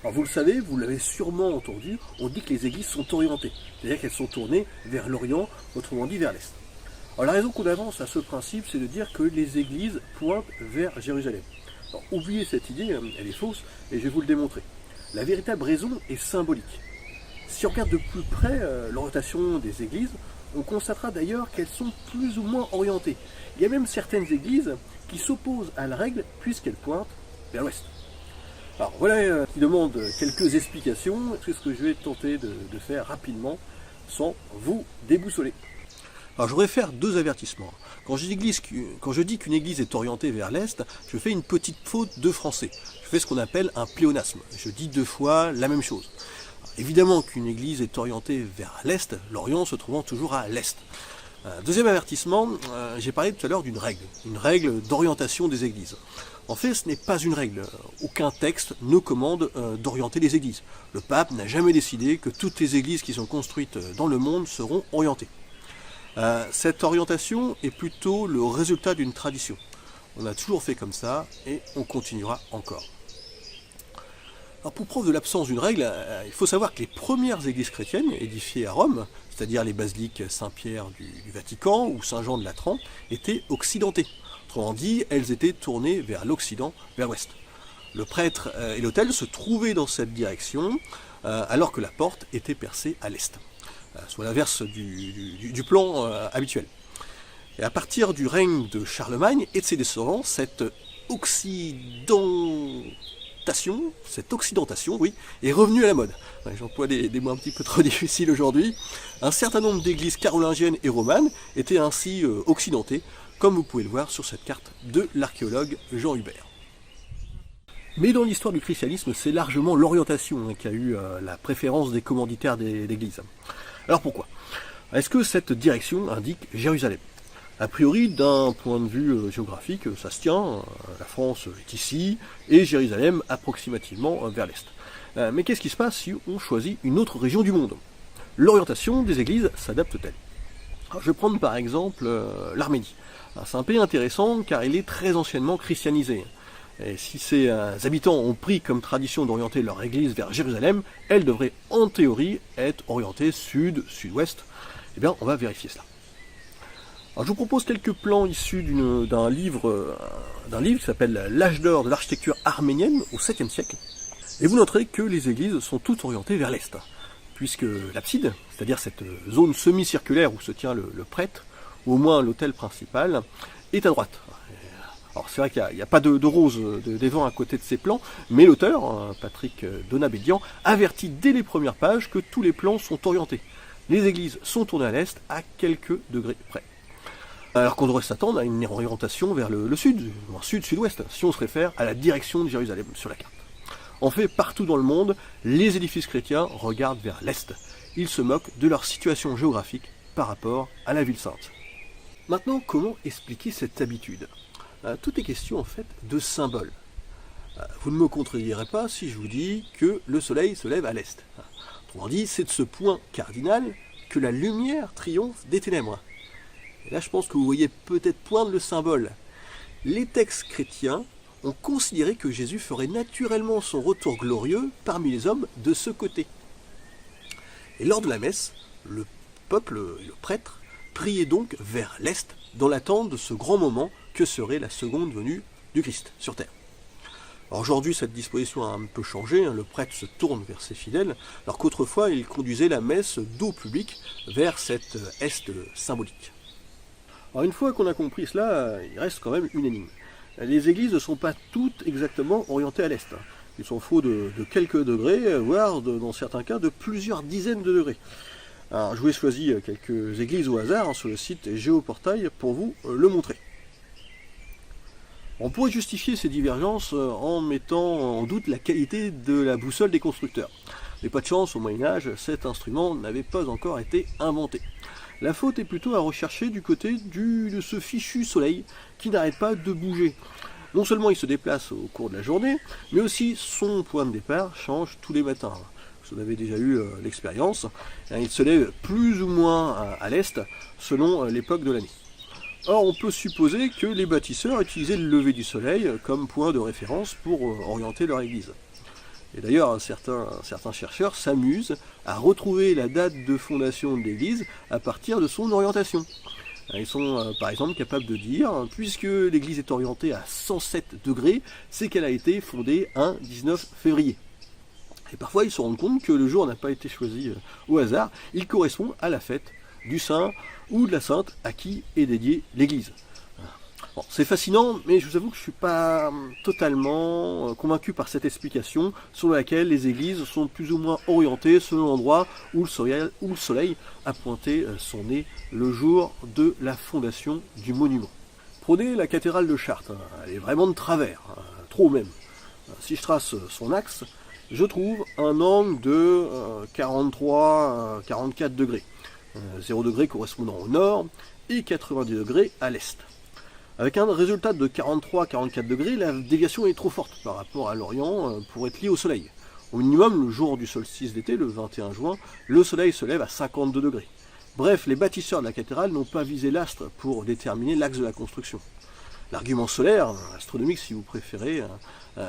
Alors vous le savez, vous l'avez sûrement entendu, on dit que les églises sont orientées, c'est-à-dire qu'elles sont tournées vers l'Orient, autrement dit vers l'Est. Alors la raison qu'on avance à ce principe, c'est de dire que les églises pointent vers Jérusalem. Alors, oubliez cette idée, elle est fausse, et je vais vous le démontrer. La véritable raison est symbolique. Si on regarde de plus près l'orientation des églises, on constatera d'ailleurs qu'elles sont plus ou moins orientées. Il y a même certaines églises qui s'opposent à la règle puisqu'elles pointent vers l'ouest. Alors voilà qui demande quelques explications, c'est ce que je vais tenter de faire rapidement sans vous déboussoler. Alors je voudrais faire deux avertissements. Quand je dis qu'une église est orientée vers l'Est, je fais une petite faute de français. Je fais ce qu'on appelle un pléonasme. Je dis deux fois la même chose. Alors, évidemment qu'une église est orientée vers l'Est, l'Orient se trouvant toujours à l'Est. Deuxième avertissement, j'ai parlé tout à l'heure d'une règle d'orientation des églises. En fait, ce n'est pas une règle. Aucun texte ne commande d'orienter les églises. Le pape n'a jamais décidé que toutes les églises qui sont construites dans le monde seront orientées. Cette orientation est plutôt le résultat d'une tradition. On a toujours fait comme ça et on continuera encore. Alors pour preuve de l'absence d'une règle, il faut savoir que les premières églises chrétiennes édifiées à Rome, c'est-à-dire les basiliques Saint-Pierre du Vatican ou Saint-Jean de Latran, étaient occidentées. Autrement dit, elles étaient tournées vers l'Occident, vers l'Ouest. Le prêtre et l'autel se trouvaient dans cette direction, alors que la porte était percée à l'Est, soit l'inverse du plan habituel. Et à partir du règne de Charlemagne et de ses descendants, cette occidentation, oui, est revenue à la mode. J'emploie des mots un petit peu trop difficiles aujourd'hui. Un certain nombre d'églises carolingiennes et romanes étaient ainsi occidentées, comme vous pouvez le voir sur cette carte de l'archéologue Jean Hubert. Mais dans l'histoire du christianisme, c'est largement l'orientation qui a eu la préférence des commanditaires d'église. Alors pourquoi? Est-ce que cette direction indique Jérusalem? A priori, d'un point de vue géographique, ça se tient, la France est ici, et Jérusalem approximativement vers l'Est. Mais qu'est-ce qui se passe si on choisit une autre région du monde? L'orientation des églises s'adapte-t-elle? Alors, je vais prendre par exemple l'Arménie. C'est un pays intéressant car il est très anciennement christianisé. Et si ses habitants ont pris comme tradition d'orienter leur église vers Jérusalem, elle devrait en théorie être orientée sud, sud-ouest. Eh bien, on va vérifier cela. Alors, je vous propose quelques plans issus d'un livre qui s'appelle L'âge d'or de l'architecture arménienne au 7e siècle. Et vous noterez que les églises sont toutes orientées vers l'est, puisque l'abside, c'est-à-dire cette zone semi-circulaire où se tient le prêtre, ou au moins l'autel principal, est à droite. Alors c'est vrai qu'il n'y a pas de rose des vents à côté de ces plans, mais l'auteur, Patrick Donabédian, avertit dès les premières pages que tous les plans sont orientés. Les églises sont tournées à l'est à quelques degrés près. Alors qu'on devrait s'attendre à une orientation vers le sud, sud-sud-ouest, si on se réfère à la direction de Jérusalem sur la carte. En fait, partout dans le monde, les édifices chrétiens regardent vers l'est. Ils se moquent de leur situation géographique par rapport à la ville sainte. Maintenant, comment expliquer cette habitude? Tout est question en fait de symboles. Vous ne me contredirez pas si je vous dis que le soleil se lève à l'est. Autrement dit, c'est de ce point cardinal que la lumière triomphe des ténèbres. Et là, je pense que vous voyez peut-être poindre le symbole. Les textes chrétiens ont considéré que Jésus ferait naturellement son retour glorieux parmi les hommes de ce côté. Et lors de la messe, le peuple, le prêtre, priait donc vers l'est dans l'attente de ce grand moment que serait la seconde venue du Christ sur terre. Alors aujourd'hui, cette disposition a un peu changé, le prêtre se tourne vers ses fidèles, alors qu'autrefois, il conduisait la messe dos public vers cet est symbolique. Alors une fois qu'on a compris cela, il reste quand même une énigme. Les églises ne sont pas toutes exactement orientées à l'est. Ils sont faux de quelques degrés, voire dans certains cas de plusieurs dizaines de degrés. Alors je vous ai choisi quelques églises au hasard sur le site Géoportail pour vous le montrer. On pourrait justifier ces divergences en mettant en doute la qualité de la boussole des constructeurs. Mais pas de chance, au Moyen-Âge, cet instrument n'avait pas encore été inventé. La faute est plutôt à rechercher du côté de ce fichu soleil qui n'arrête pas de bouger. Non seulement il se déplace au cours de la journée, mais aussi son point de départ change tous les matins. Vous en avez déjà eu l'expérience. Il se lève plus ou moins à l'est selon l'époque de l'année. Or, on peut supposer que les bâtisseurs utilisaient le lever du soleil comme point de référence pour orienter leur église. Et d'ailleurs, certains chercheurs s'amusent à retrouver la date de fondation de l'église à partir de son orientation. Ils sont par exemple capables de dire, puisque l'église est orientée à 107 degrés, c'est qu'elle a été fondée un 19 février. Et parfois ils se rendent compte que le jour n'a pas été choisi au hasard, il correspond à la fête du saint ou de la sainte à qui est dédiée l'église. Bon, c'est fascinant, mais je vous avoue que je ne suis pas totalement convaincu par cette explication selon laquelle les églises sont plus ou moins orientées selon l'endroit où le soleil a pointé son nez le jour de la fondation du monument. Prenez la cathédrale de Chartres, elle est vraiment de travers, trop même. Si je trace son axe, je trouve un angle de 43-44 degrés. 0 degré correspondant au nord et 90 degrés à l'est. Avec un résultat de 43-44 degrés, la déviation est trop forte par rapport à l'Orient pour être liée au soleil. Au minimum, le jour du solstice d'été, le 21 juin, le soleil se lève à 52 degrés. Bref, les bâtisseurs de la cathédrale n'ont pas visé l'astre pour déterminer l'axe de la construction. L'argument solaire, astronomique si vous préférez,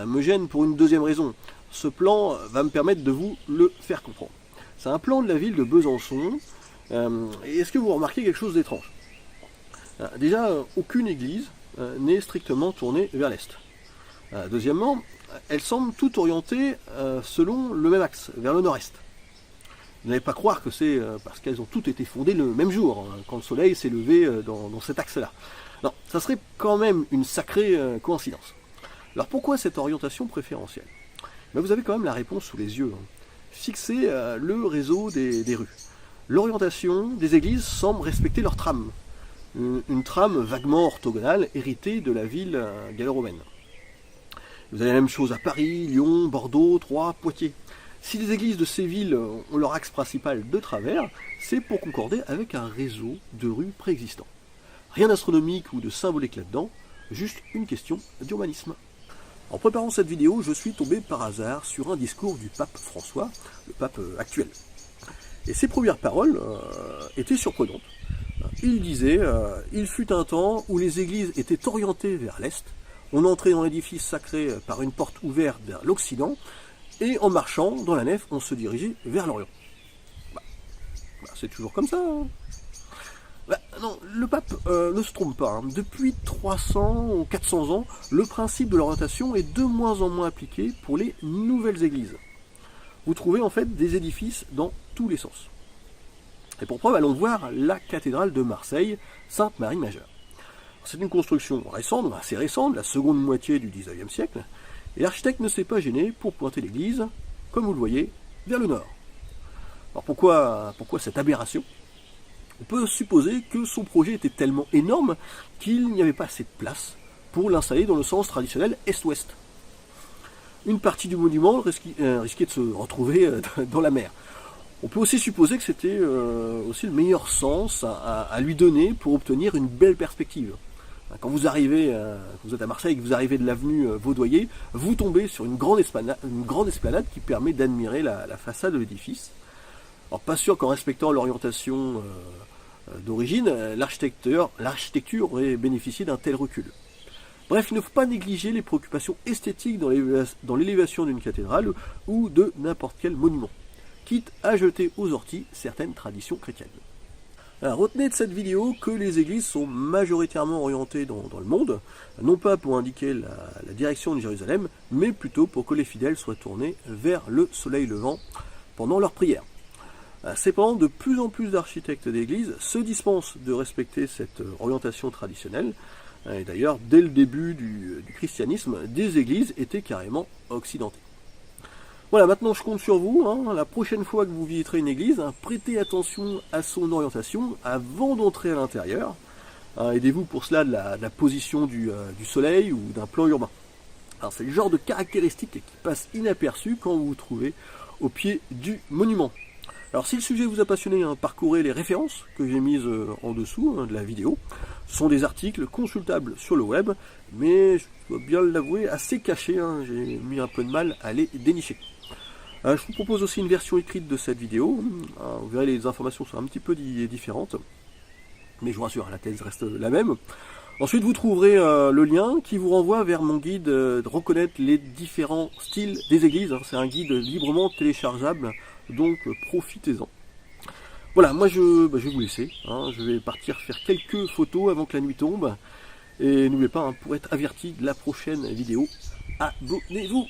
me gêne pour une deuxième raison. Ce plan va me permettre de vous le faire comprendre. C'est un plan de la ville de Besançon. Et est-ce que vous remarquez quelque chose d'étrange ? Déjà, aucune église n'est strictement tournée vers l'est. Deuxièmement, elles semblent toutes orientées selon le même axe, vers le nord-est. Vous n'allez pas croire que c'est parce qu'elles ont toutes été fondées le même jour, quand le soleil s'est levé dans cet axe-là. Non, ça serait quand même une sacrée coïncidence. Alors pourquoi cette orientation préférentielle ? Vous avez quand même la réponse sous les yeux. Fixez le réseau des rues. L'orientation des églises semble respecter leur trame. Une trame vaguement orthogonale héritée de la ville gallo-romaine. Vous avez la même chose à Paris, Lyon, Bordeaux, Troyes, Poitiers. Si les églises de ces villes ont leur axe principal de travers, c'est pour concorder avec un réseau de rues préexistant. Rien d'astronomique ou de symbolique là-dedans, juste une question d'urbanisme. En préparant cette vidéo, je suis tombé par hasard sur un discours du pape François, le pape actuel. Et ses premières paroles étaient surprenantes. Il disait « Il fut un temps où les églises étaient orientées vers l'est, on entrait dans l'édifice sacré par une porte ouverte vers l'occident, et en marchant dans la nef, on se dirigeait vers l'orient. » C'est toujours comme ça. Hein. Non, le pape ne se trompe pas. Hein. Depuis 300 ou 400 ans, le principe de l'orientation est de moins en moins appliqué pour les nouvelles églises. Vous trouvez en fait des édifices dans tous les sens. Et pour preuve, allons voir la cathédrale de Marseille, Sainte-Marie-Majeure. C'est une construction récente, assez récente, de la seconde moitié du XIXe siècle, et l'architecte ne s'est pas gêné pour pointer l'église, comme vous le voyez, vers le nord. Alors pourquoi cette aberration ? On peut supposer que son projet était tellement énorme qu'il n'y avait pas assez de place pour l'installer dans le sens traditionnel est-ouest. Une partie du monument risquait de se retrouver dans la mer. On peut aussi supposer que c'était aussi le meilleur sens à lui donner pour obtenir une belle perspective. Quand vous arrivez, vous êtes à Marseille et que vous arrivez de l'avenue Vaudoyer, vous tombez sur une grande esplanade qui permet d'admirer la façade de l'édifice. Alors pas sûr qu'en respectant l'orientation d'origine, l'architecture aurait bénéficié d'un tel recul. Bref, il ne faut pas négliger les préoccupations esthétiques dans l'élévation d'une cathédrale ou de n'importe quel monument, quitte à jeter aux orties certaines traditions chrétiennes. Alors, retenez de cette vidéo que les églises sont majoritairement orientées dans le monde, non pas pour indiquer la direction de Jérusalem, mais plutôt pour que les fidèles soient tournés vers le soleil levant pendant leur prière. Cependant, de plus en plus d'architectes d'églises se dispensent de respecter cette orientation traditionnelle. Et d'ailleurs, dès le début du christianisme, des églises étaient carrément occidentées. Voilà, maintenant je compte sur vous. La prochaine fois que vous visiterez une église, prêtez attention à son orientation avant d'entrer à l'intérieur. Aidez-vous pour cela de la position du soleil ou d'un plan urbain. Alors, c'est le genre de caractéristiques qui passent inaperçues quand vous vous trouvez au pied du monument. Alors si le sujet vous a passionné, parcourez les références que j'ai mises en dessous de la vidéo. Ce sont des articles consultables sur le web, mais je dois bien l'avouer, assez cachés. J'ai mis un peu de mal à les dénicher. Je vous propose aussi une version écrite de cette vidéo. Vous verrez, les informations sont un petit peu différentes. Mais je vous rassure, la thèse reste la même. Ensuite, vous trouverez le lien qui vous renvoie vers mon guide de reconnaître les différents styles des églises. C'est un guide librement téléchargeable, donc profitez-en. Voilà, moi je vais vous laisser. Je vais partir faire quelques photos avant que la nuit tombe. Et n'oubliez pas, pour être averti de la prochaine vidéo, abonnez-vous.